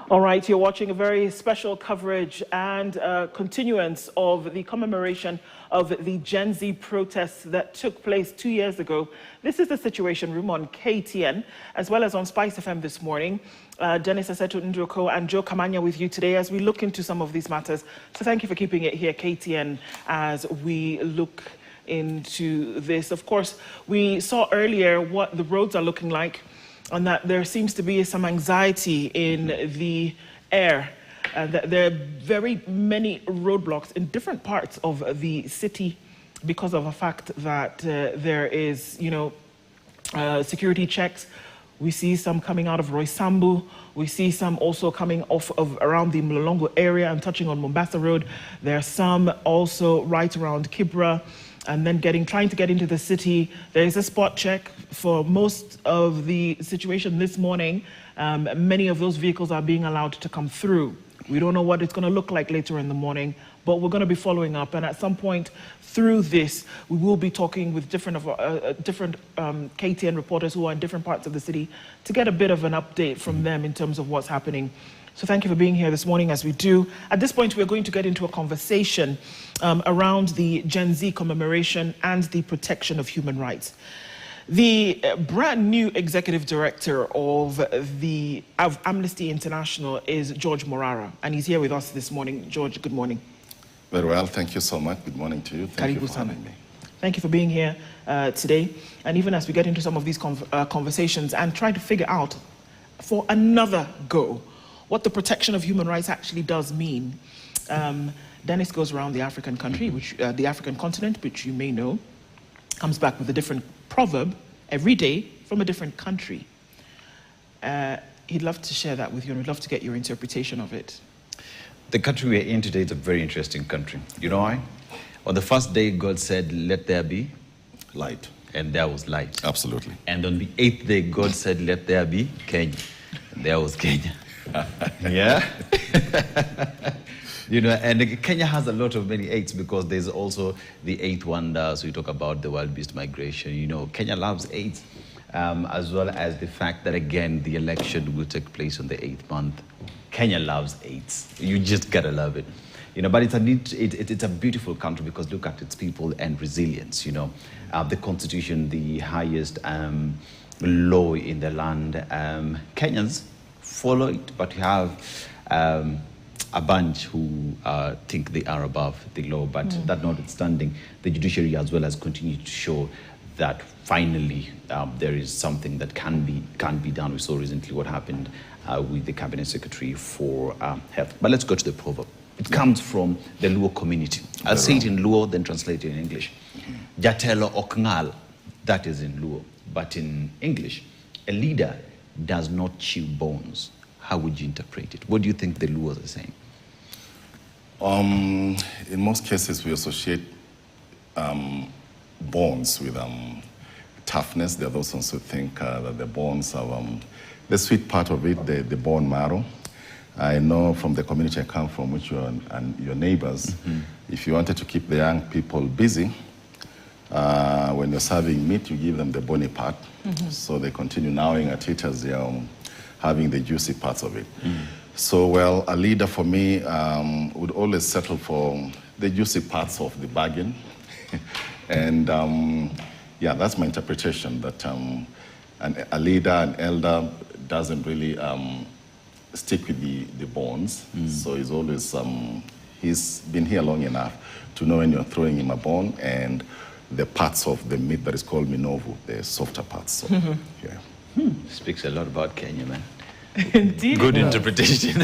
All right, you're watching a very special coverage and continuance of the commemoration of the Gen Z protests that took place 2 years ago. This is the Situation Room on KTN, as well as on Spice FM this morning. Dennis Aseto Ndroko and Joe Kamanya with you today as we look into some of these matters. So thank you for keeping it here, KTN, as we look into this. Of course, we saw earlier what the roads are looking like, and that there seems to be some anxiety in the air, and that there are very many roadblocks in different parts of the city because of the fact that there is, security checks. We see some coming out of Roysambu. We see some also coming off of around the Mlolongo area and touching on Mombasa Road. There are some also right around Kibra, and then trying to get into the city. There is a spot check for most of the situation this morning. Many of those vehicles are being allowed to come through. We don't know what it's going to look like later in the morning, but we're going to be following up. And at some point through this, we will be talking with different KTN reporters who are in different parts of the city to get a bit of an update from them in terms of what's happening. So thank you for being here this morning as we do. At this point, we're going to get into a conversation around the Gen Z commemoration and the protection of human rights. The brand new executive director of Amnesty International is George Morara, and he's here with us this morning. George, good morning. Very well, thank you so much. Good morning to you. Thank you for having me. Thank you for being here today. And even as we get into some of these conversations and try to figure out for another go what the protection of human rights actually does mean. Dennis goes around the African country, the African continent, which you may know, comes back with a different proverb every day from a different country. He'd love to share that with you, and we'd love to get your interpretation of it. The country we're in today is a very interesting country. You know why? On the first day, God said, "Let there be light." And there was light. Absolutely. And on the 8th day, God said, "Let there be Kenya." And there was Kenya. Yeah? And Kenya has a lot of many eights because there's also the eighth wonder. So we talk about the wild beast migration. Kenya loves eights, as well as the fact that, again, the election will take place on the 8th month. Kenya loves eights. You just gotta love it. But it's a beautiful country because look at its people and resilience. The constitution, the highest law in the land. Kenyans follow it, but you have a bunch who think they are above the law. But that notwithstanding, the judiciary as well has continued to show that finally there is something that can be done. We saw recently what happened with the cabinet secretary for health. But let's go to the proverb. It comes from the Luo community. I'll say it in Luo, then translate it in English. Jatelo okngal, that is in Luo. But in English, a leader does not chew bones. How would you interpret it? What do you think the Luos are saying? In most cases, we associate bones with toughness. There are those who think that the bones are the sweet part of it, the bone marrow. I know from the community I come from, which you and your neighbors, if you wanted to keep the young people busy, when you're serving meat, you give them the bony part, so they continue gnawing at it as they're having the juicy parts of it. So, well, a leader for me would always settle for the juicy parts of the bargain. And yeah, that's my interpretation, that a leader, an elder, doesn't really stick with the bones. So he's always, he's been here long enough to know when you're throwing him a bone and the parts of the meat that is called minovu, the softer parts. So, yeah. Speaks a lot about Kenya, man. Indeed. Good interpretation.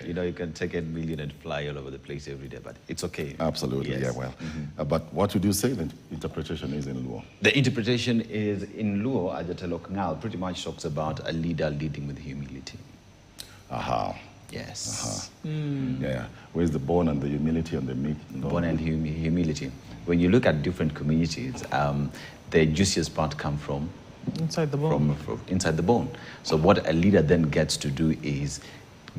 You can take a million and fly all over the place every day, but it's okay. Absolutely, yes. Yeah, well. But what would you say the interpretation is in Luo? The interpretation is in Luo, Ajatelok Ngal, pretty much talks about a leader leading with humility. Aha. Yes. Yeah. Where's the bone and the humility and the meat? Bone and humility. When you look at different communities, the juiciest part come from inside the bone. From inside the bone. So what a leader then gets to do is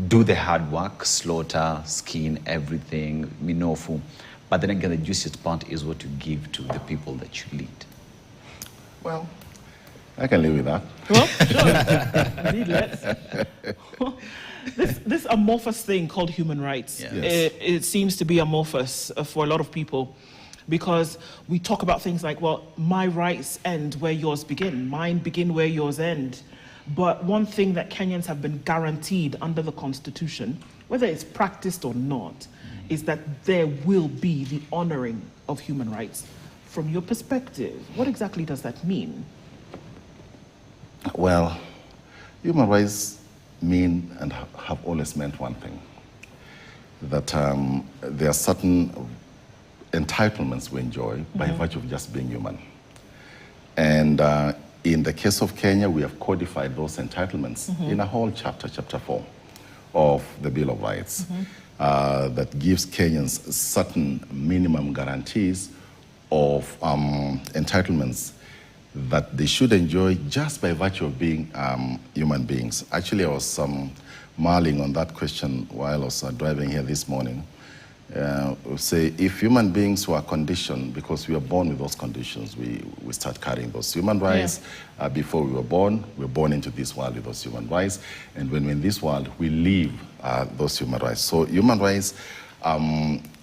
do the hard work, slaughter, skin, everything, minofu. But then again, the juiciest part is what you give to the people that you lead. Well, I can live with that. Well, sure. Indeed, let's. This amorphous thing called human rights, Yeah. Yes. it seems to be amorphous for a lot of people, because we talk about things like, well, my rights end where yours begin, mine begin where yours end. But one thing that Kenyans have been guaranteed under the Constitution, whether it's practiced or not, is that there will be the honoring of human rights. From your perspective, what exactly does that mean? Well, human rights mean and have always meant one thing, that there are certain entitlements we enjoy by virtue of just being human. And in the case of Kenya, we have codified those entitlements in a whole chapter, chapter 4 of the Bill of Rights, that gives Kenyans certain minimum guarantees of entitlements that they should enjoy just by virtue of being human beings. Actually, I was mulling on that question while I was driving here this morning. Say, if human beings were conditioned, because we are born with those conditions, we start carrying those human rights. Before we were born into this world with those human rights. And when we're in this world, we live those human rights. So human rights,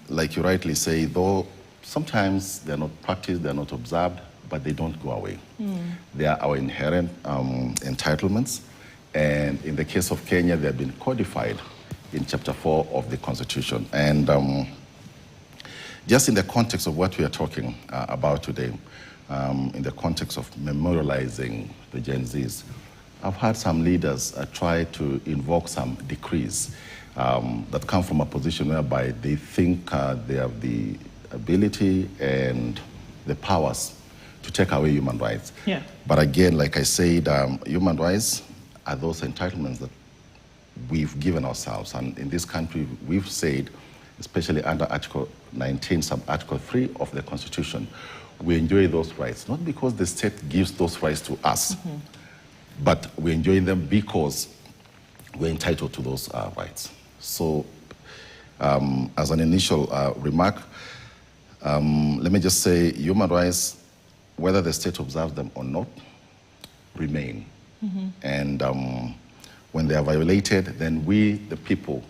like you rightly say, though sometimes they're not practiced, they're not observed, but they don't go away. They are our inherent entitlements. And in the case of Kenya, they have been codified in Chapter 4 of the Constitution. And just in the context of what we are talking about today, in the context of memorializing the Gen Zs, I've had some leaders try to invoke some decrees that come from a position whereby they think they have the ability and the powers to take away human rights. Yeah. But again, like I said, human rights are those entitlements that we've given ourselves. And in this country, we've said, especially under Article 19, sub-Article 3 of the Constitution, we enjoy those rights, not because the state gives those rights to us, but we enjoy them because we're entitled to those rights. So, as an initial remark, let me just say human rights, whether the state observes them or not, remain. And when they are violated, then we, the people,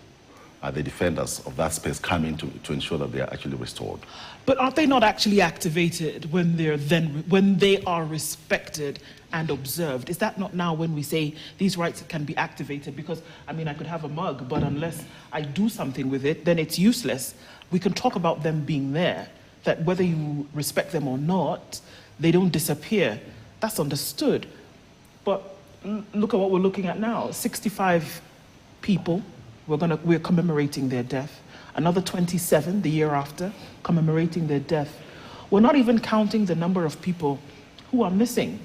are the defenders of that space, come in to ensure that they are actually restored. But aren't they not actually activated when they are respected and observed? Is that not now when we say these rights can be activated? Because, I mean, I could have a mug, but unless I do something with it, then it's useless. We can talk about them being there, that whether you respect them or not, they don't disappear. That's understood. But look at what we're looking at now. 65 people, we're commemorating their death. Another 27 the year after, commemorating their death. We're not even counting the number of people who are missing,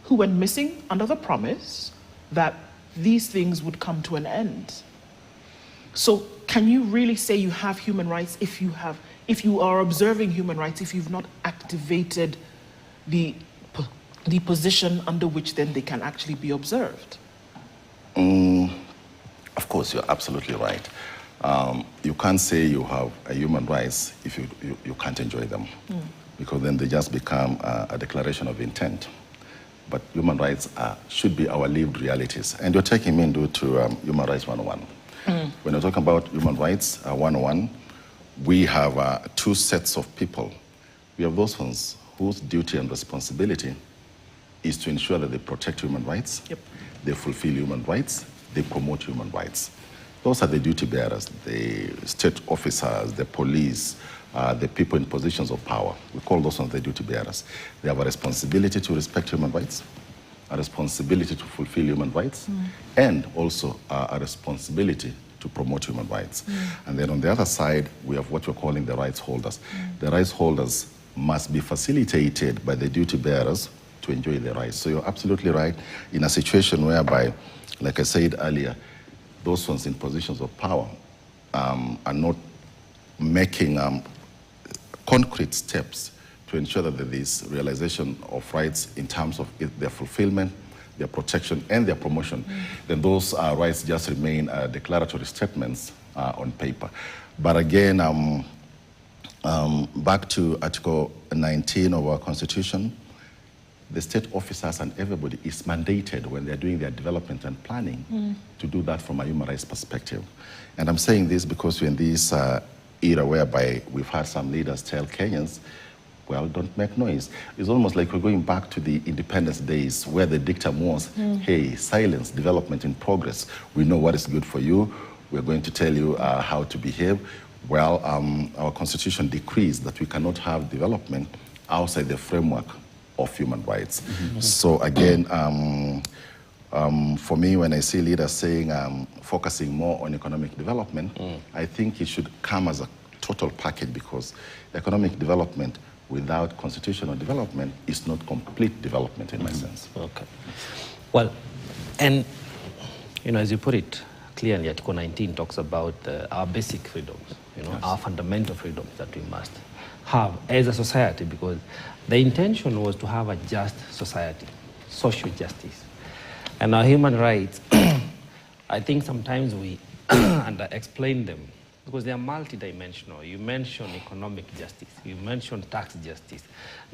who went missing under the promise that these things would come to an end. So can you really say you have human rights if you are observing human rights, if you've not activated the position under which then they can actually be observed? Of course, you're absolutely right. You can't say you have a human rights if you can't enjoy them, because then they just become a declaration of intent. But human rights should be our lived realities. And you're taking me into Human Rights 101. When you're talking about Human Rights 101, we have two sets of people. We have those ones whose duty and responsibility is to ensure that they protect human rights, they fulfill human rights, they promote human rights. Those are the duty bearers, the state officers, the police, the people in positions of power. We call those ones the duty bearers. They have a responsibility to respect human rights, a responsibility to fulfill human rights, and also a responsibility to promote human rights. And then on the other side, we have what we're calling the rights holders. The rights holders must be facilitated by the duty bearers to enjoy their rights. So you're absolutely right. In a situation whereby, like I said earlier, those ones in positions of power are not making concrete steps to ensure that there is realization of rights in terms of their fulfillment, their protection, and their promotion, then those rights just remain declaratory statements on paper. But again, back to Article 19 of our Constitution, the state officers and everybody is mandated when they're doing their development and planning to do that from a human rights perspective. And I'm saying this because we're in this era whereby we've had some leaders tell Kenyans, well, don't make noise. It's almost like we're going back to the independence days where the dictum was, hey, silence, development in progress. We know what is good for you. We're going to tell you how to behave. Well, our constitution decrees that we cannot have development outside the framework of human rights. So again, for me, when I see leaders saying focusing more on economic development, I think it should come as a total package, because economic development without constitutional development is not complete development in my sense. Okay. Well, and as you put it clearly, Article 19 talks about our basic freedoms, our fundamental freedoms that we must have as a society, because the intention was to have a just society, social justice. And our human rights, I think sometimes we under-explain them, because they are multidimensional. You mentioned economic justice, you mentioned tax justice,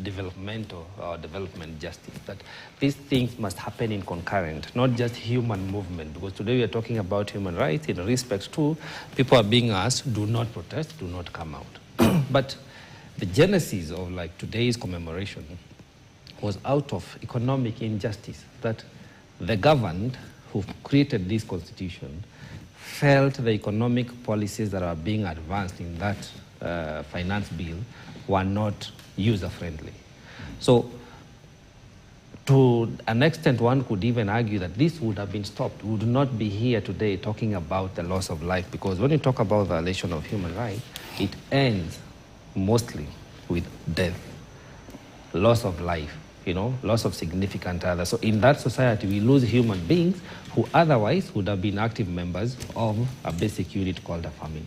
developmental or development justice, that these things must happen in concurrent, not just human movement, because today we are talking about human rights in respect to people are being asked, do not protest, do not come out. But the genesis of today's commemoration was out of economic injustice, that the governed who created this constitution felt the economic policies that are being advanced in that finance bill were not user-friendly. So to an extent, one could even argue that this would have been stopped. We would not be here today talking about the loss of life, because when you talk about violation of human rights, it ends mostly with death, loss of life, loss of significant others. So in that society, we lose human beings who otherwise would have been active members of a basic unit called a family.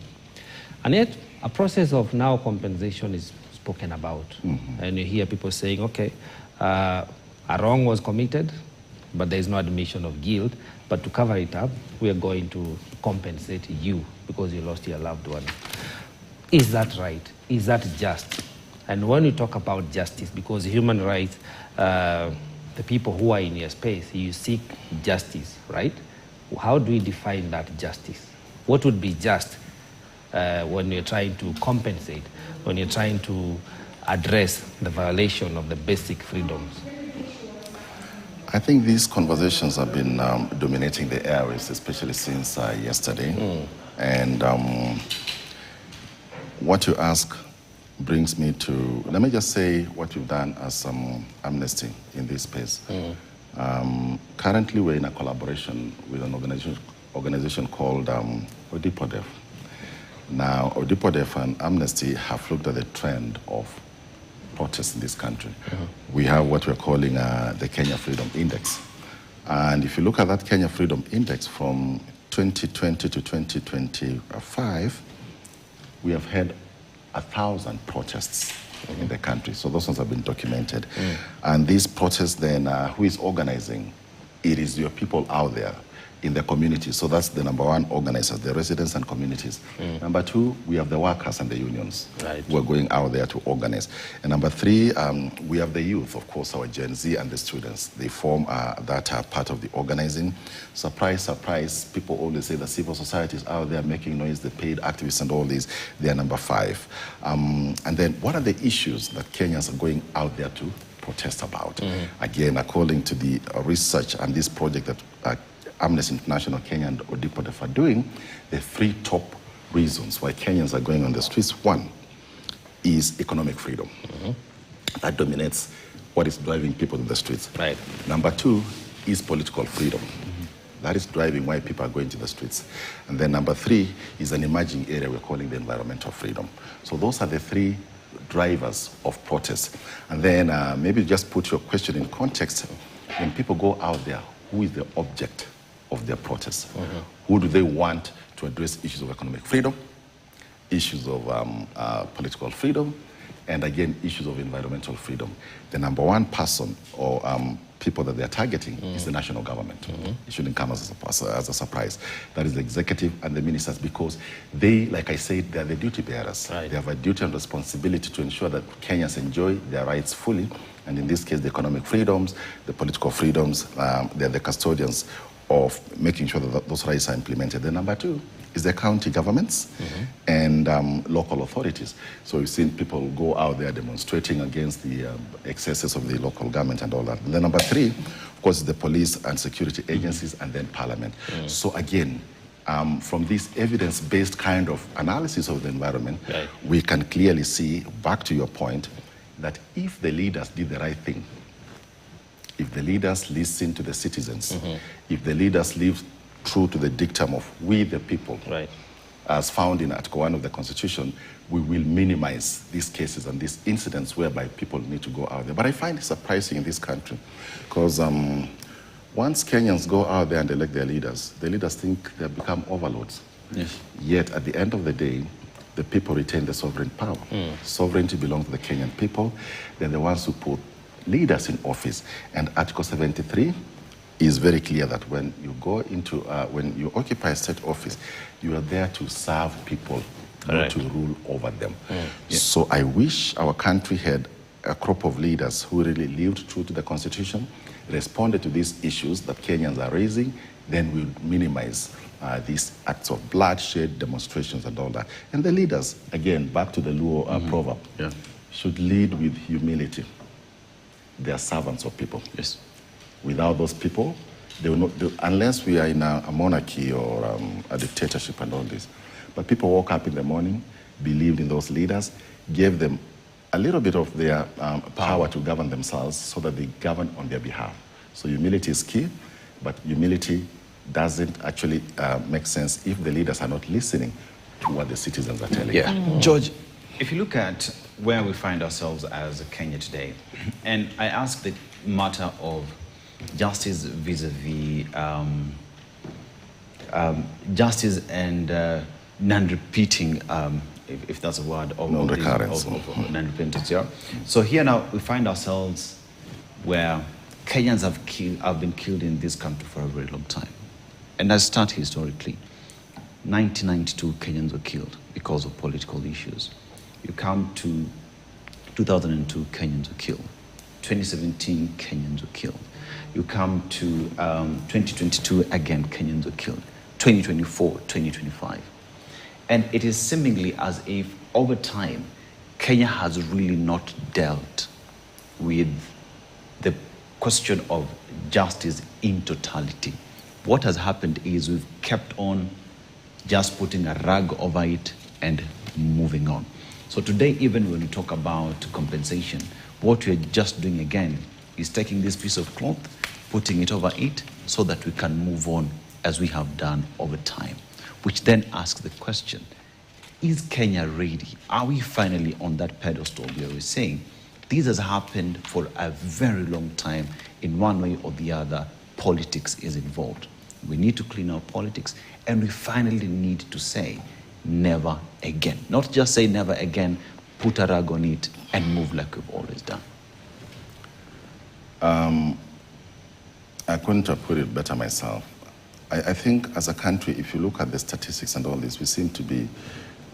And yet, a process of now compensation is spoken about. And you hear people saying, okay, a wrong was committed, but there is no admission of guilt. But to cover it up, we are going to compensate you because you lost your loved one. Is that right? Is that just? And when you talk about justice, because human rights, the people who are in your space, you seek justice, right? How do we define that justice? What would be just when you're trying to compensate, when you're trying to address the violation of the basic freedoms? I think these conversations have been dominating the airwaves, especially since yesterday. And what you ask brings me to, let me just say what we've done as Amnesty in this space. Currently, we're in a collaboration with an organization called authoritative. Now, authoritative and Amnesty have looked at the trend of protests in this country. We have what we're calling the Kenya Freedom Index. And if you look at that Kenya Freedom Index from 2020 to 2025, we have had 1,000 protests in the country. So those ones have been documented. And these protests then, who is organizing? It is your people out there in the community. So that's the number one, organizers, the residents and communities. Number two, we have the workers and the unions who are going out there to organize. And number three, we have the youth, of course, our Gen Z and the students. They form that part of the organizing. Surprise, surprise, people always say that civil society is out there making noise, the paid activists and all these. They are number five. And then what are the issues that Kenyans are going out there to protest about? Again, according to the research and this project that Amnesty International Kenya and authoritative are doing, the three top reasons why Kenyans are going on the streets. One is economic freedom. That dominates what is driving people to the streets. Right. Number two is political freedom. That is driving why people are going to the streets. And then number three is an emerging area we're calling the environmental freedom. So those are the three drivers of protest. And then maybe just put your question in context. When people go out there, who is the object of their protests? Who do they want to address issues of economic freedom, issues of political freedom, and again, issues of environmental freedom? The number one person or people that they're targeting is the national government. It shouldn't come as a surprise. That is the executive and the ministers, because they, like I said, they're the duty bearers. They have a duty and responsibility to ensure that Kenyans enjoy their rights fully And in this case, the economic freedoms, the political freedoms, they're the custodians of making sure that those rights are implemented. Then number two is the county governments and local authorities. So we've seen people go out there demonstrating against the excesses of the local government and all that. And then number three, of course, is the police and security agencies and then parliament. So again, from this evidence-based kind of analysis of the environment, we can clearly see, back to your point, that if the leaders did the right thing, if the leaders listen to the citizens, if the leaders live true to the dictum of we the people, as found in Article 1 of the Constitution, we will minimize these cases and these incidents whereby people need to go out there. But I find it surprising in this country because once Kenyans go out there and elect their leaders, the leaders think they've become overlords. Yet at the end of the day, the people retain the sovereign power. Sovereignty belongs to the Kenyan people. They're the ones who put leaders in office. And Article 73 is very clear that when you go into, when you occupy a state office, you are there to serve people, not to rule over them. So I wish our country had a crop of leaders who really lived true to the Constitution, responded to these issues that Kenyans are raising, then we'll minimize these acts of bloodshed, demonstrations and all that. And the leaders, again, back to the Luo proverb, should lead with humility. They are servants of people. Without those people, they will not, unless we are in a monarchy or a dictatorship and all this. But people woke up in the morning, believed in those leaders, gave them a little bit of their power to govern themselves so that they govern on their behalf. So humility is key, but humility doesn't actually make sense if the leaders are not listening to what the citizens are telling them. George, if you look at where we find ourselves as Kenya today, and I ask the matter of justice vis-a-vis justice and non-repeating, if that's a word, of non-recurrence. Non-repentance. So here now we find ourselves where Kenyans have been killed in this country for a very long time. And let's start historically. 1992 Kenyans were killed because of political issues. You come to 2002, Kenyans were killed. 2017, Kenyans were killed. You come to 2022, again, Kenyans were killed. 2024, 2025. And it is seemingly as if, over time, Kenya has really not dealt with the question of justice in totality. What has happened is we've kept on just putting a rug over it and moving on. So today, even when we talk about compensation, what we're just doing again is taking this piece of cloth, putting it over it so that we can move on as we have done over time, which then asks the question, is Kenya ready? Are we finally on that pedestal where we're saying this has happened for a very long time, in one way or the other, politics is involved. We need to clean our politics, and we finally need to say never again. Not just say never again, put a rug on it and move like we've always done. I couldn't have put it better myself. I think as a country, if you look at the statistics and all this,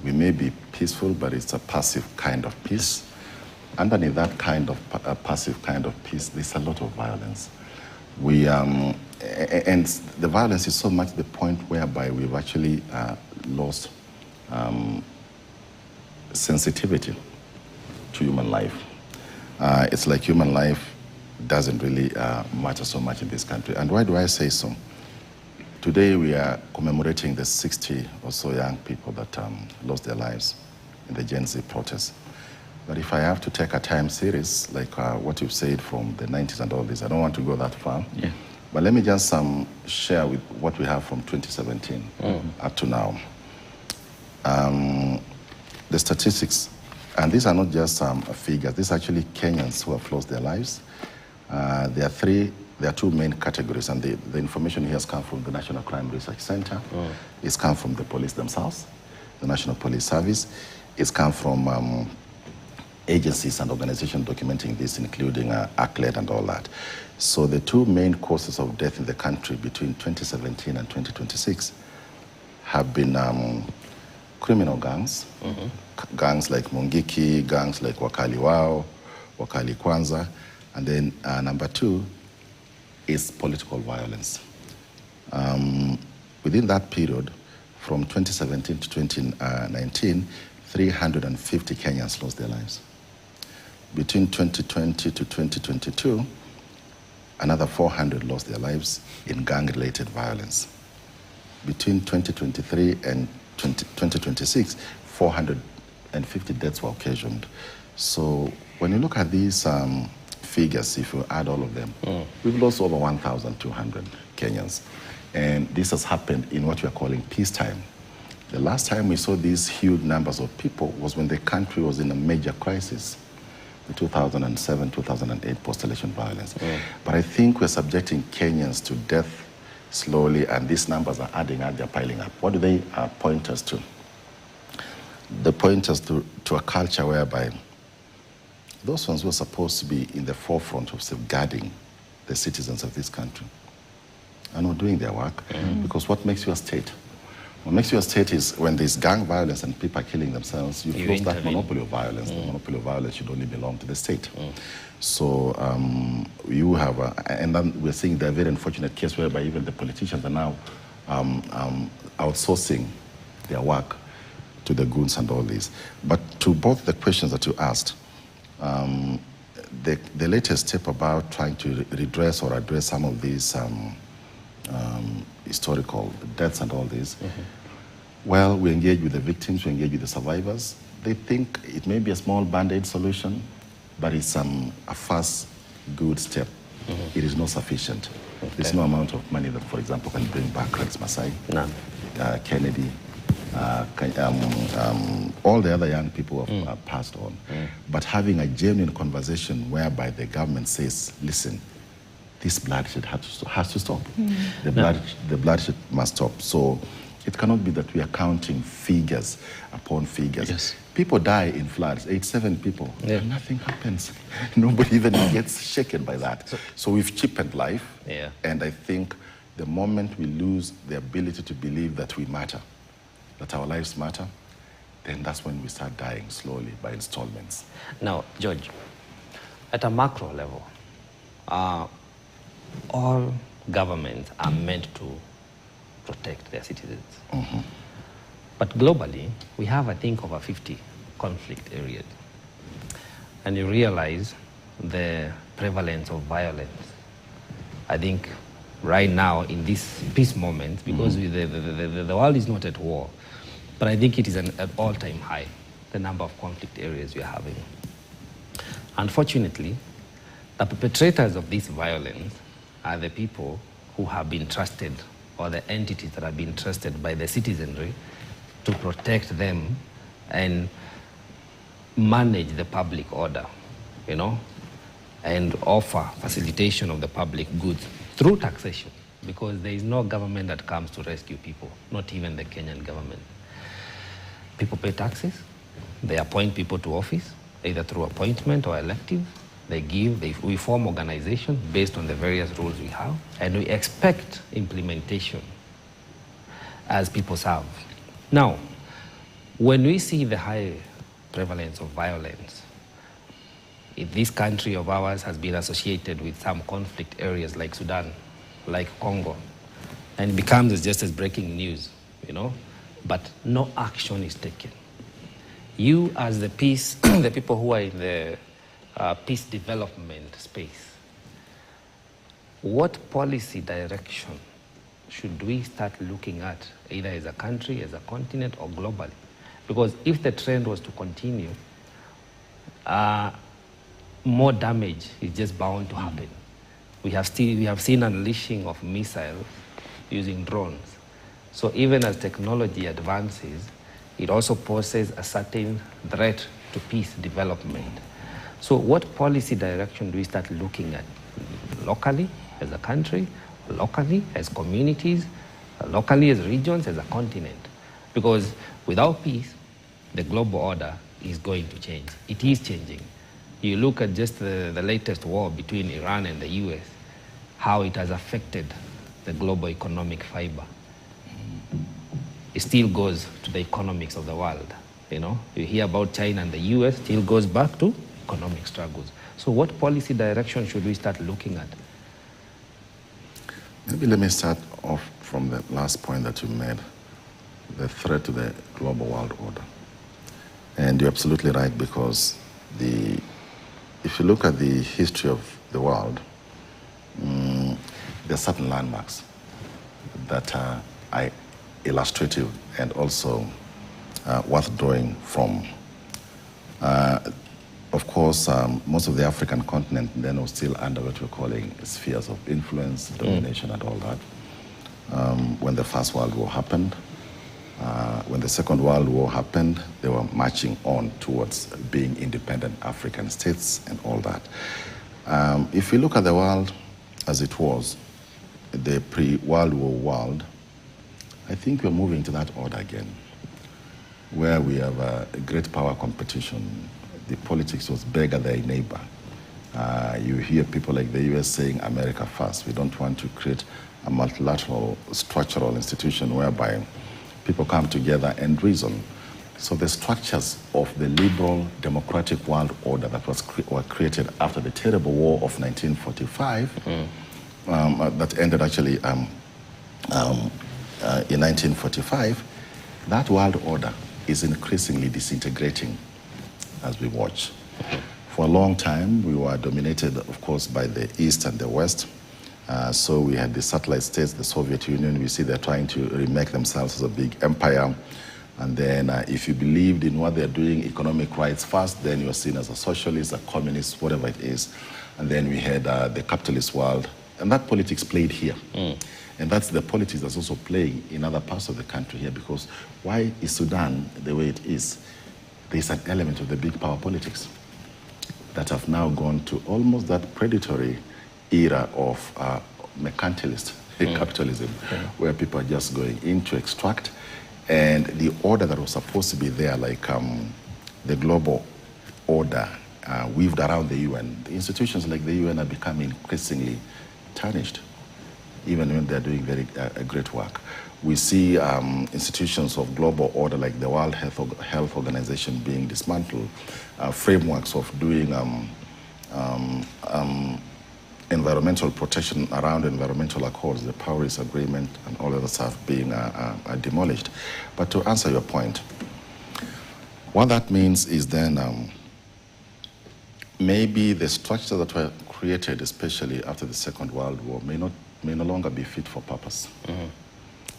we may be peaceful, but it's a passive kind of peace. Underneath that kind of passive kind of peace, there's a lot of violence. And the violence is so much the point whereby we've actually lost sensitivity to human life. It's like human life doesn't really matter so much in this country. And why do I say so? Today we are commemorating the 60 or so young people that lost their lives in the Gen Z protests. But if I have to take a time series, like what you've said from the 90s and all this, I don't want to go that far. But let me just share with what we have from 2017 up to now. The statistics, and these are not just figures, these are actually Kenyans who have lost their lives. There are two main categories, and the information here has come from the National Crime Research Center. It's come from the police themselves, the National Police Service. It's come from agencies and organizations documenting this, including ACLED and all that. So the two main causes of death in the country between 2017 and 2026 have been criminal gangs, gangs like Mungiki, gangs like Wakali Wao, Wakali Kwanza, And then number 2 is political violence. Within that period, from 2017 to 2019, 350 Kenyans lost their lives. Between 2020 to 2022, another 400 lost their lives in gang-related violence. Between 2023 and 2026, 450 deaths were occasioned. So when you look at these figures, if you add all of them, we've lost over 1,200 Kenyans. And this has happened in what we are calling peacetime. The last time we saw these huge numbers of people was when the country was in a major crisis, the 2007-2008 post-election violence. But I think we're subjecting Kenyans to death slowly, and these numbers are adding up, they're piling up. What do they point us to? They point us to a culture whereby those ones who are supposed to be in the forefront of safeguarding the citizens of this country are not doing their work, because what makes you a state? What makes you a state is when there's gang violence and people are killing themselves, you've lost that monopoly of violence. The monopoly of violence should only belong to the state. So you have, and then we're seeing the very unfortunate case whereby even the politicians are now outsourcing their work to the goons and all this. But to both the questions that you asked, the latest step about trying to redress or address some of these historical deaths and all this, well, we engage with the victims, we engage with the survivors. They think it may be a small band-aid solution, but it's a first good step. It is not sufficient. There's no amount of money that, for example, can bring back Rex Masai, Kennedy, all the other young people have passed on. But having a genuine conversation whereby the government says, listen, this bloodshed has to stop. The bloodshed must stop. So it cannot be that we are counting figures upon figures. Yes. People die in floods, 87 people, and nothing happens. Nobody even gets shaken by that. So we've cheapened life, and I think the moment we lose the ability to believe that we matter, that our lives matter, then that's when we start dying slowly by installments. Now, George, at a macro level, all governments are meant to protect their citizens. But globally, we have, I think, over 50 conflict areas. And you realize the prevalence of violence. I think right now, in this peace moment, because the world is not at war, but I think it is an all-time high, the number of conflict areas we are having. Unfortunately, the perpetrators of this violence are the people who have been trusted, or the entities that have been trusted by the citizenry to protect them and manage the public order, you know, and offer facilitation of the public goods through taxation, because there is no government that comes to rescue people, not even the Kenyan government. People pay taxes, they appoint people to office, either through appointment or elective. We form organizations based on the various rules we have, and we expect implementation as people serve. Now, when we see the high prevalence of violence, if this country of ours has been associated with some conflict areas like Sudan, like Congo, and it becomes just as breaking news, you know, but no action is taken. You as the peace, the people who are in the peace development space, what policy direction should we start looking at, either as a country, as a continent, or globally? Because if the trend was to continue, more damage is just bound to happen. We have seen unleashing of missiles using drones. So even as technology advances, it also poses a certain threat to peace development. So what policy direction do we start looking at? Locally, as a country, locally, as communities, locally, as regions, as a continent? Because without peace, the global order is going to change. It is changing. You look at just the latest war between Iran and the US, how it has affected the global economic fiber. It still goes to the economics of the world. You know, you hear about China and the US, still goes back to economic struggles. So what policy direction should we start looking at? Maybe let me start off from the last point that you made, the threat to the global world order. And you're absolutely right, because if you look at the history of the world, there are certain landmarks that are illustrative and also worth drawing from. Of course, most of the African continent then was still under what we're calling spheres of influence, domination, and all that. When the First World War happened, when the Second World War happened, they were marching on towards being independent African states and all that. If you look at the world as it was, the pre-World War world, I think we're moving to that order again, where we have a great power competition. The politics was bigger than a neighbor. You hear people like the US saying America first. We don't want to create a multilateral structural institution whereby people come together and reason. So the structures of the liberal democratic world order that were created after the terrible war of 1945, that ended actually in 1945, that world order is increasingly disintegrating as we watch. For a long time, we were dominated, of course, by the East and the West. So we had the satellite states, the Soviet Union. We see they're trying to remake themselves as a big empire. And then if you believed in what they're doing, economic rights first, then you're seen as a socialist, a communist, whatever it is. And then we had the capitalist world. And that politics played here. And that's the politics that's also playing in other parts of the country here, because why is Sudan the way it is? There's an element of the big power politics that have now gone to almost that predatory era of mercantilist capitalism, where people are just going in to extract. And the order that was supposed to be there, like the global order weaved around the UN, the institutions like the UN are becoming increasingly tarnished, even when they're doing very great work. We see institutions of global order like the World Health Organization being dismantled, frameworks of doing environmental protection around environmental accords, the Paris Agreement and all other stuff being demolished. But to answer your point, what that means is then maybe the structures that were created, especially after the Second World War, may no longer be fit for purpose.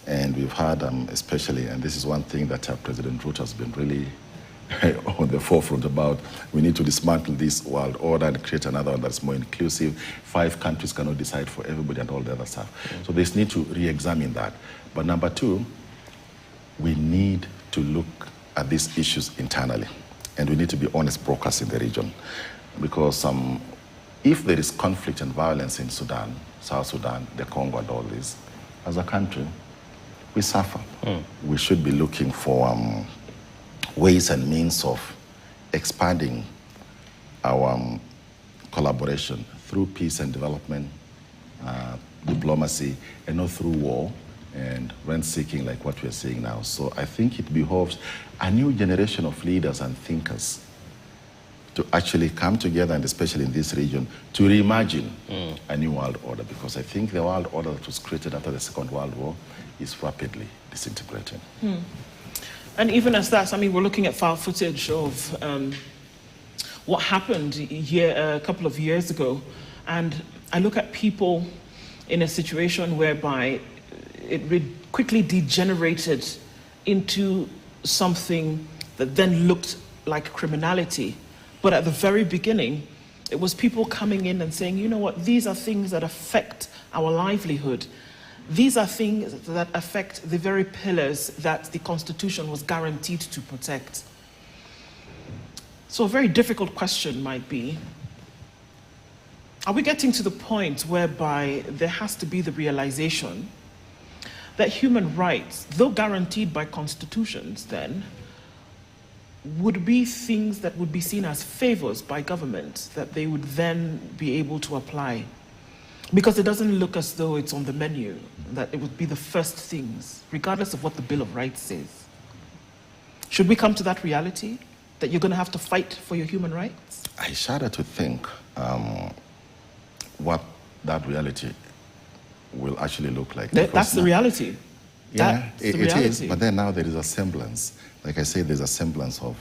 And we've had, especially, and this is one thing that President Ruto has been really on the forefront about, we need to dismantle this world order and create another one that's more inclusive. 5 countries cannot decide for everybody and all the other stuff. So there's need to re-examine that. But number 2, we need to look at these issues internally. And we need to be honest brokers in the region. Because if there is conflict and violence in Sudan, South Sudan, the Congo and all this, as a country, we suffer. We should be looking for ways and means of expanding our collaboration through peace and development, diplomacy, and not through war and rent-seeking like what we're seeing now. So I think it behoves a new generation of leaders and thinkers to actually come together, and especially in this region, to reimagine a new world order, because I think the world order that was created after the Second World War is rapidly disintegrating. And even as that, I mean, we're looking at file footage of what happened a couple of years ago, and I look at people in a situation whereby it quickly degenerated into something that then looked like criminality. But at the very beginning, it was people coming in and saying, you know what, these are things that affect our livelihood. These are things that affect the very pillars that the Constitution was guaranteed to protect. So a very difficult question might be, are we getting to the point whereby there has to be the realization that human rights, though guaranteed by constitutions then, would be things that would be seen as favors by government that they would then be able to apply? Because it doesn't look as though it's on the menu, that it would be the first things, regardless of what the Bill of Rights says. Should we come to that reality? that you're going to have to fight for your human rights? I shudder to think what that reality will actually look like. That's the reality. Yeah, That's the it reality. is. But then now there is a semblance. Like I say, there's a semblance of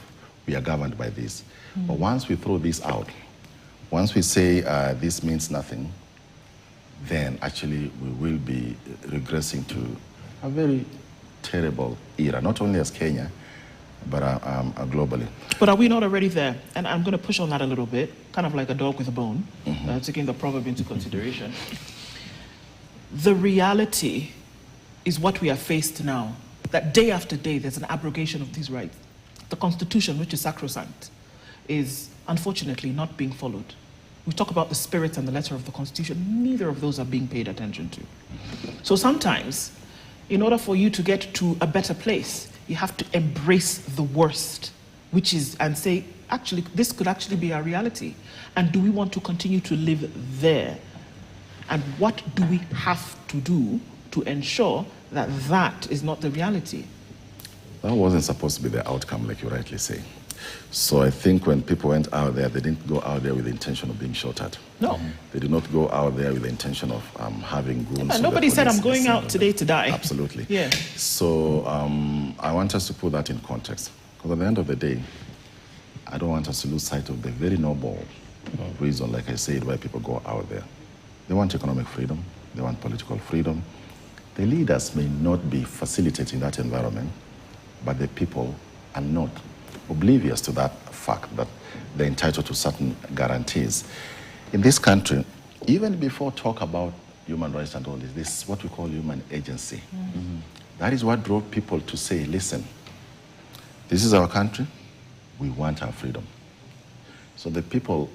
we are governed by this. But once we throw this out, once we say this means nothing, then actually we will be regressing to a very terrible era, not only as Kenya, but globally. But are we not already there? And I'm going to push on that a little bit, kind of like a dog with a bone, taking the proverb into consideration. The reality is what we are faced now, that day after day there's an abrogation of these rights. The Constitution, which is sacrosanct, is unfortunately not being followed. We talk about the spirit and the letter of the Constitution, neither of those are being paid attention to. So sometimes, in order for you to get to a better place, you have to embrace the worst, which is, and say, actually, this could actually be our reality. And do we want to continue to live there? And what do we have to do to ensure that that is not the reality? That wasn't supposed to be the outcome, like you rightly say. So I think when people went out there, they didn't go out there with the intention of being shot at. No. They did not go out there with the intention of having goons. Yeah, nobody said I'm going out today to die. Absolutely. Yeah. So I want us to put that in context. Because at the end of the day, I don't want us to lose sight of the very noble reason, like I said, why people go out there. They want economic freedom. They want political freedom. The leaders may not be facilitating that environment, but the people are not oblivious to that fact that they're entitled to certain guarantees. In this country, even before talk about human rights and all this is what we call human agency. That is what drove people to say, listen, this is our country, we want our freedom. So the people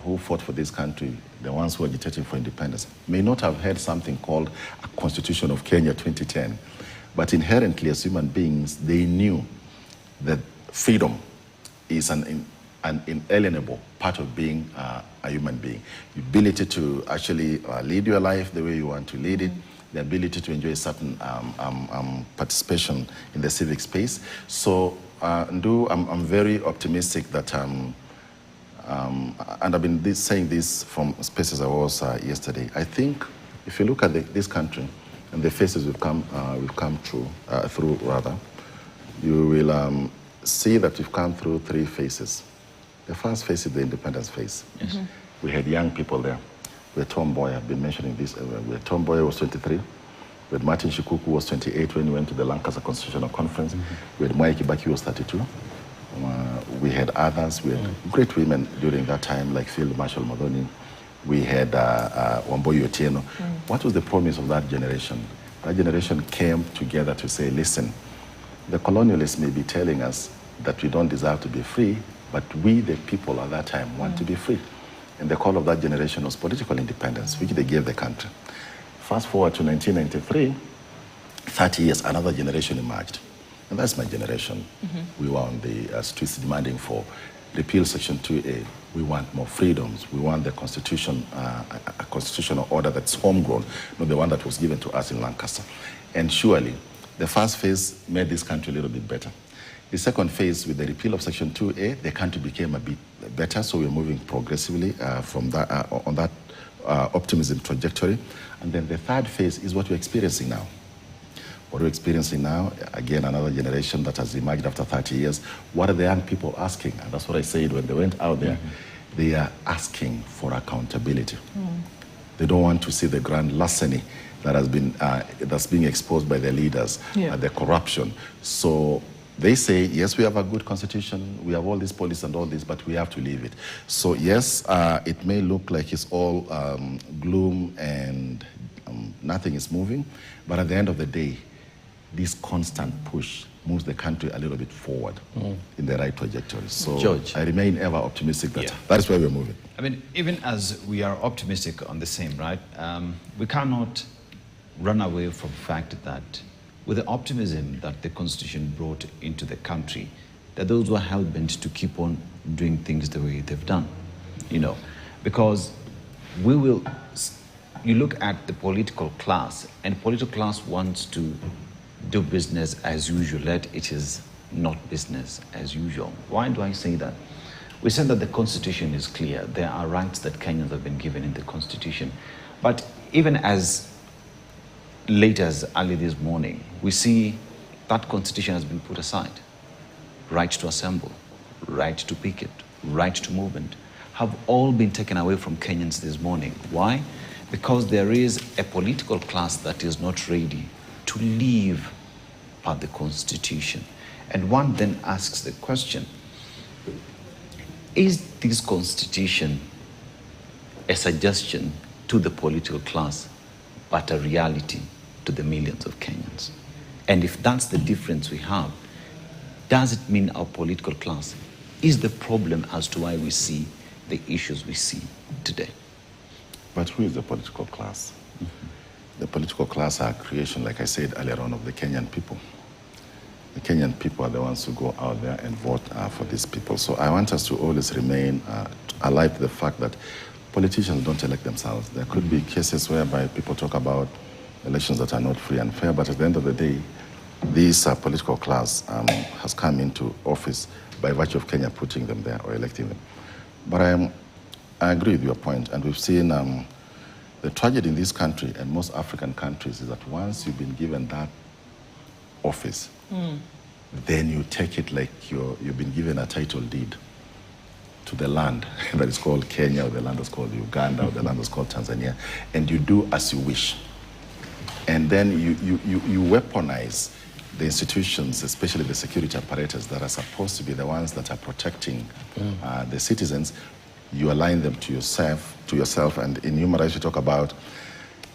who fought for this country, the ones who are agitating for independence, may not have heard something called a Constitution of Kenya 2010, but inherently as human beings, they knew that freedom is an inalienable part of being a human being. The ability to actually lead your life the way you want to lead it, the ability to enjoy certain participation in the civic space. So, Ndu, I'm very optimistic that, and I've been saying this from spaces I was yesterday. I think if you look at this country and the phases we've come through, you will see that we've come through three phases. The first phase is the independence phase. Yes. We had young people there. We had Tomboy, I've been mentioning this. We had Tomboy was 23. We had Martin Shikuku was 28 when he went to the Lancaster Constitutional Conference. We had Mwai Kibaki was 32. We had others. We had great women during that time, like Field Marshal Modoni. We had Wamboyi Otieno. What was the promise of that generation? That generation came together to say, listen, the colonialists may be telling us that we don't deserve to be free, but we, the people at that time, want to be free. And the call of that generation was political independence, which they gave the country. Fast forward to 1993, 30 years, another generation emerged. And that's my generation. We were on the streets demanding for repeal Section 2A. We want more freedoms. We want the Constitution, a constitutional order that's homegrown, not the one that was given to us in Lancaster. And surely, the first phase made this country a little bit better. The second phase, with the repeal of Section 2A, the country became a bit better, so we're moving progressively from that, on that optimism trajectory. And then the third phase is what we're experiencing now. What we're experiencing now, again, another generation that has emerged after 30 years. What are the young people asking? And that's what I said when they went out there. They are asking for accountability. They don't want to see the grand larceny that has been that's being exposed by their leaders, the corruption. So they say, yes, we have a good constitution, we have all these policies and all this, but we have to leave it. So yes, it may look like it's all gloom and nothing is moving, but at the end of the day, this constant push moves the country a little bit forward in the right trajectory. So George, I remain ever optimistic that that is where we're moving. I mean, even as we are optimistic on the same, right, we cannot run away from the fact that with the optimism that the Constitution brought into the country, that those who are hell-bent to keep on doing things the way they've done, you know, because we will, you look at the political class, and political class wants to do business as usual, let it is not business as usual. Why do I say that? We said that the Constitution is clear. There are rights that Kenyans have been given in the Constitution. But even as late as early this morning, we see that Constitution has been put aside. Right to assemble, right to picket, right to movement have all been taken away from Kenyans this morning. Why? Because there is a political class that is not ready to live by the Constitution. And one then asks the question, is this Constitution a suggestion to the political class, but a reality to the millions of Kenyans? And if that's the difference we have, does it mean our political class is the problem as to why we see the issues we see today? But who is the political class? The political class are a creation, like I said earlier on, of the Kenyan people. The Kenyan people are the ones who go out there and vote for these people. So I want us to always remain alive to the fact that politicians don't elect themselves. There could be cases whereby people talk about elections that are not free and fair, but at the end of the day, this political class has come into office by virtue of Kenya putting them there or electing them. But I agree with your point, and we've seen the tragedy in this country and most African countries is that once you've been given that office, then you take it like you've been given a title deed to the land that is called Kenya, or the land that's called Uganda, or the land that's called Tanzania, and you do as you wish. And then you weaponize the institutions, especially the security apparatus that are supposed to be the ones that are protecting the citizens. You align them to yourself, and in human rights we talk about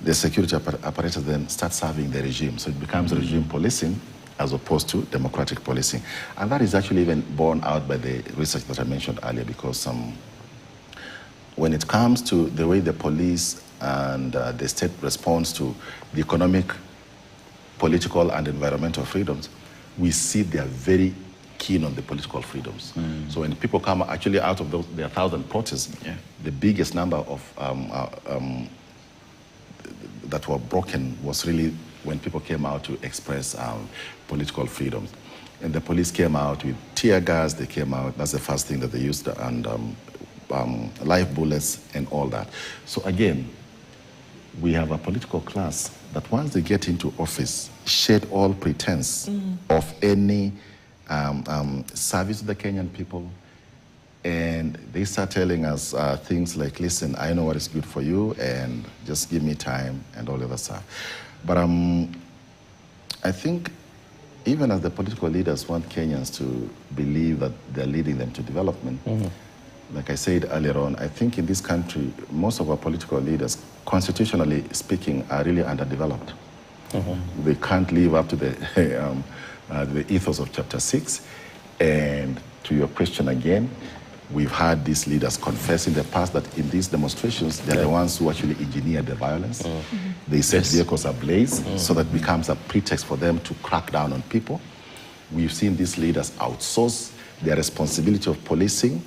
the security apparatus then start serving the regime. So it becomes regime policing as opposed to democratic policing. And that is actually even borne out by the research that I mentioned earlier, because when it comes to the way the police and the state responds to the economic, political, and environmental freedoms, we see they are very keen on the political freedoms. So when people come actually out of their 1,000 protests, the biggest number of that were broken was really when people came out to express political freedoms. And the police came out with tear gas, they came out, that's the first thing that they used, and live bullets and all that. So again, we have a political class that once they get into office, shed all pretense of any service to the Kenyan people, and they start telling us things like, listen, I know what is good for you, and just give me time, and all the other stuff. But I think even as the political leaders want Kenyans to believe that they're leading them to development, like I said earlier on, I think in this country, most of our political leaders, constitutionally speaking, are really underdeveloped. They can't live up to the ethos of Chapter 6. And to your question again, we've had these leaders confess in the past that in these demonstrations, they're the ones who actually engineered the violence. They set vehicles ablaze, so that becomes a pretext for them to crack down on people. We've seen these leaders outsource their responsibility of policing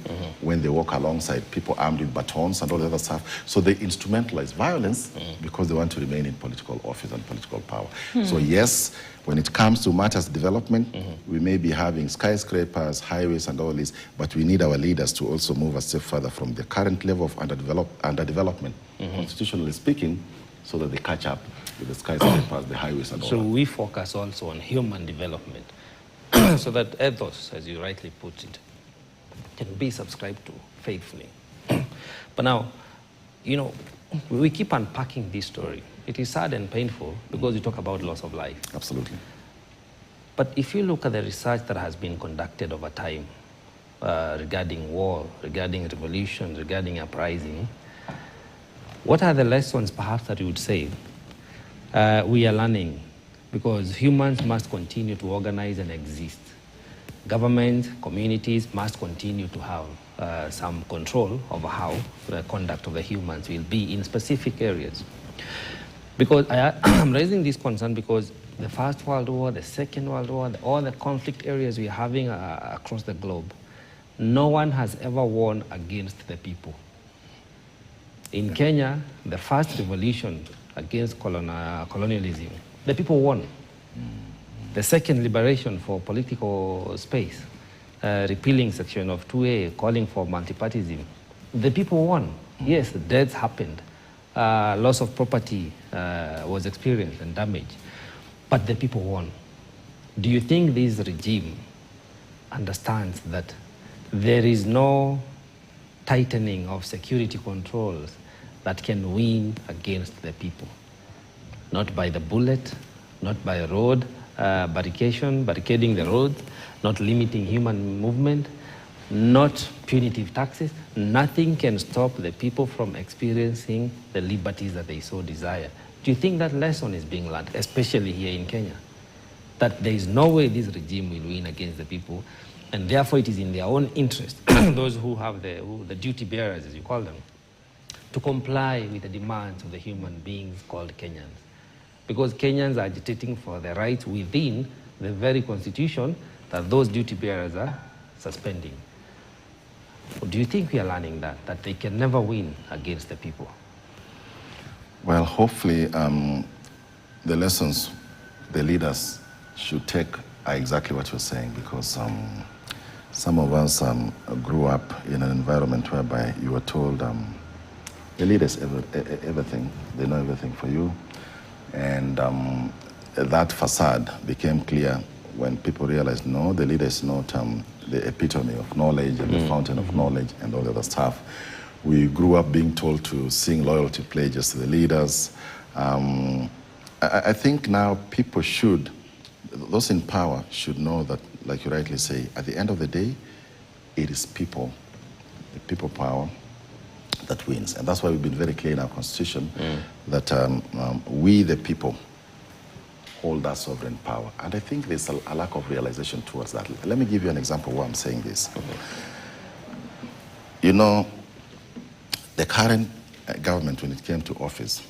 when they walk alongside people armed with batons and all the other stuff. So they instrumentalize violence because they want to remain in political office and political power. So yes, when it comes to matters of development, we may be having skyscrapers, highways and all this, but we need our leaders to also move a step further from the current level of underdevelopment, constitutionally speaking, so that they catch up with the skyscrapers, the highways and all that. So we focus also on human development, so that ethos, as you rightly put it, can be subscribed to faithfully. But now, you know, we keep unpacking this story. It is sad and painful because you talk about loss of life. Absolutely. But if you look at the research that has been conducted over time regarding war, regarding revolution, regarding uprising, what are the lessons perhaps that you would say we are learning? Because humans must continue to organize and exist. Government, communities must continue to have some control over how the conduct of the humans will be in specific areas. Because I'm raising this concern because the First World War, the Second World War, all the conflict areas we are having across the globe, no one has ever won against the people. In Kenya, the first revolution against colonialism, the people won. The second, liberation for political space, repealing section of 2A, calling for multipartyism. The people won. Yes, deaths happened. Loss of property was experienced and damage, but the people won. Do you think this regime understands that there is no tightening of security controls that can win against the people? Not by the bullet, not by road barricading the roads, not limiting human movement, not punitive taxes. Nothing can stop the people from experiencing the liberties that they so desire. Do you think that lesson is being learned, especially here in Kenya? That there is no way this regime will win against the people, and therefore it is in their own interest, those who have the duty bearers, as you call them, to comply with the demands of the human beings called Kenyans. Because Kenyans are agitating for the rights within the very constitution that those duty bearers are suspending. Do you think we are learning that they can never win against the people? Well, hopefully the lessons the leaders should take are exactly what you're saying, because some of us grew up in an environment whereby you were told the leaders everything, they know everything for you. And that facade became clear when people realized, no, the leader is not the epitome of knowledge and the fountain of knowledge and all the other stuff. We grew up being told to sing loyalty pledges to the leaders. I think now people should, those in power should know that, like you rightly say, at the end of the day, it is people, the people power, that wins. And that's why we've been very clear in our constitution that we, the people, hold that sovereign power. And I think there's a lack of realization towards that. Let me give you an example why I'm saying this. You know, the current government, when it came to office,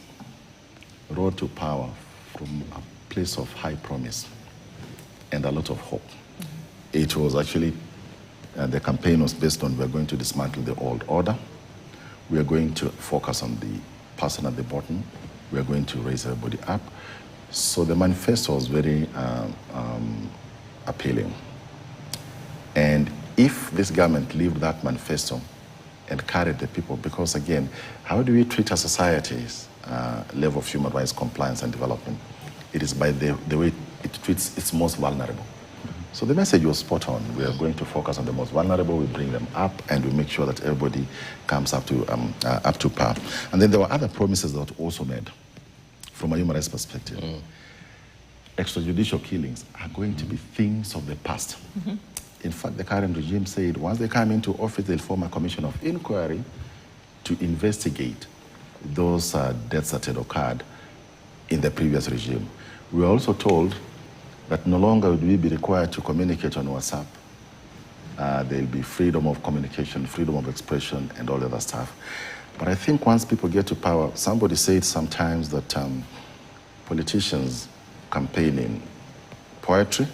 rode to power from a place of high promise and a lot of hope. It was actually, the campaign was based on, we're going to dismantle the old order. We are going to focus on the person at the bottom. We are going to raise everybody up. So the manifesto was very appealing. And if this government lived that manifesto and carried the people, because again, how do we treat a society's level of human rights compliance and development? It is by the way it treats its most vulnerable. So the message was spot on. We are going to focus on the most vulnerable, we bring them up, and we make sure that everybody comes up to par. And then there were other promises that were also made from a human rights perspective. Extrajudicial killings are going to be things of the past. In fact, the current regime said once they come into office, they'll form a commission of inquiry to investigate those deaths that had occurred in the previous regime. We were also told that no longer would we be required to communicate on WhatsApp. There'll be freedom of communication, freedom of expression, and all the other stuff. But I think once people get to power, somebody said sometimes that politicians campaign in poetry,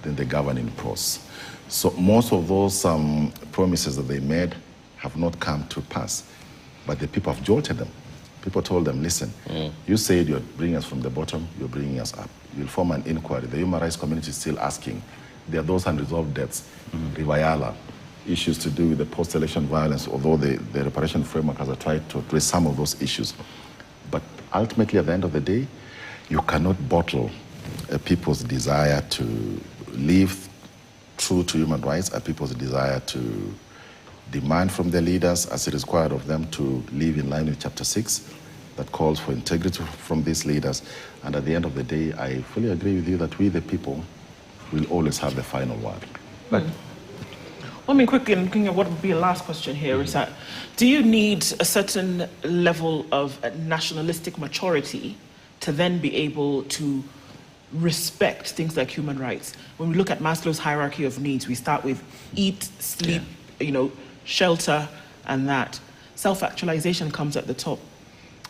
then they govern in prose. So most of those promises that they made have not come to pass, but the people have jolted them. People told them, listen, you said you're bringing us from the bottom, you're bringing us up. You'll form an inquiry. The human rights community is still asking. There are those unresolved deaths, Rivayala, issues to do with the post-election violence, although the reparation framework has tried to address some of those issues. But ultimately, at the end of the day, you cannot bottle people's desire to live true to human rights, and people's desire to demand from their leaders, as it is required of them, to live in line with Chapter 6, that calls for integrity from these leaders. And at the end of the day, I fully agree with you that we, the people, will always have the final word. But let me quickly, looking at what would be a last question here, is that, do you need a certain level of nationalistic maturity to then be able to respect things like human rights? When we look at Maslow's hierarchy of needs, we start with eat, sleep, shelter, and that. Self-actualization comes at the top.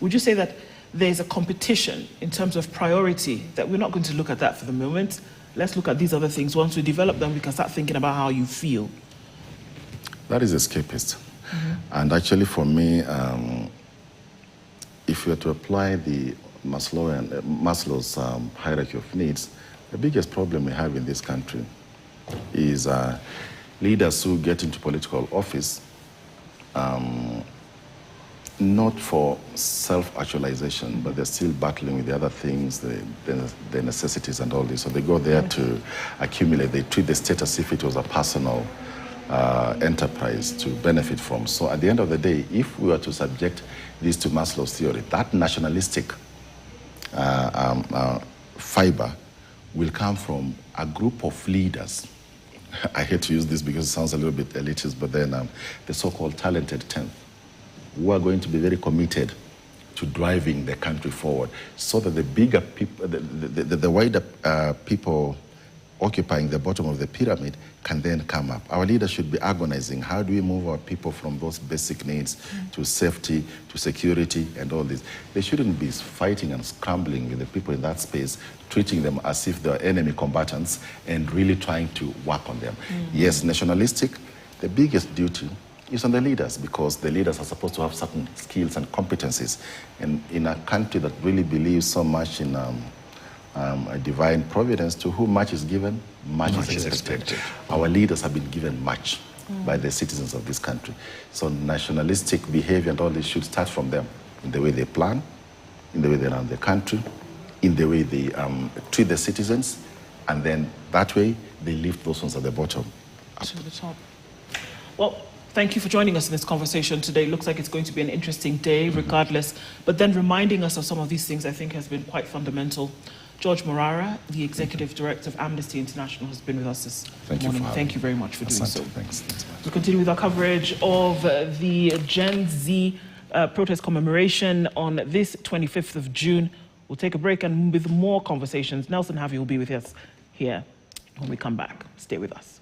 Would you say that there's a competition in terms of priority, that we're not going to look at that for the moment? Let's look at these other things. Once we develop them, we can start thinking about how you feel. That is escapist. And actually for me, if you were to apply the Maslow's hierarchy of needs, The biggest problem we have in this country is leaders who get into political office not for self-actualization, but they're still battling with the other things, the necessities and all this. So they go there to accumulate. They treat the state as if it was a personal enterprise to benefit from. So at the end of the day, if we were to subject this to Maslow's theory, that nationalistic fiber will come from a group of leaders. I hate to use this because it sounds a little bit elitist, but then the so-called talented 10th, who are going to be very committed to driving the country forward, so that the bigger people, the wider people occupying the bottom of the pyramid can then come up. Our leaders should be agonizing. How do we move our people from those basic needs to safety, to security, and all this? They shouldn't be fighting and scrambling with the people in that space, treating them as if they're enemy combatants and really trying to work on them. Yes, nationalistic, the biggest duty is on the leaders, because the leaders are supposed to have certain skills and competencies. And in a country that really believes so much in a divine providence, to whom much is given, much is expected. Our leaders have been given much by the citizens of this country. So nationalistic behavior and all this should start from them, in the way they plan, in the way they run the country, in the way they treat the citizens, and then that way they lift those ones at the bottom up to the top. Well, thank you for joining us in this conversation today. Looks like it's going to be an interesting day, regardless. But then reminding us of some of these things, I think, has been quite fundamental. George Morara, the Executive Director of Amnesty International, has been with us this morning. Thank you very much for doing so. Thanks. We'll continue with our coverage of the Gen Z protest commemoration on this 25th of June. We'll take a break, and with more conversations, Nelson Harvey will be with us here when we come back. Stay with us.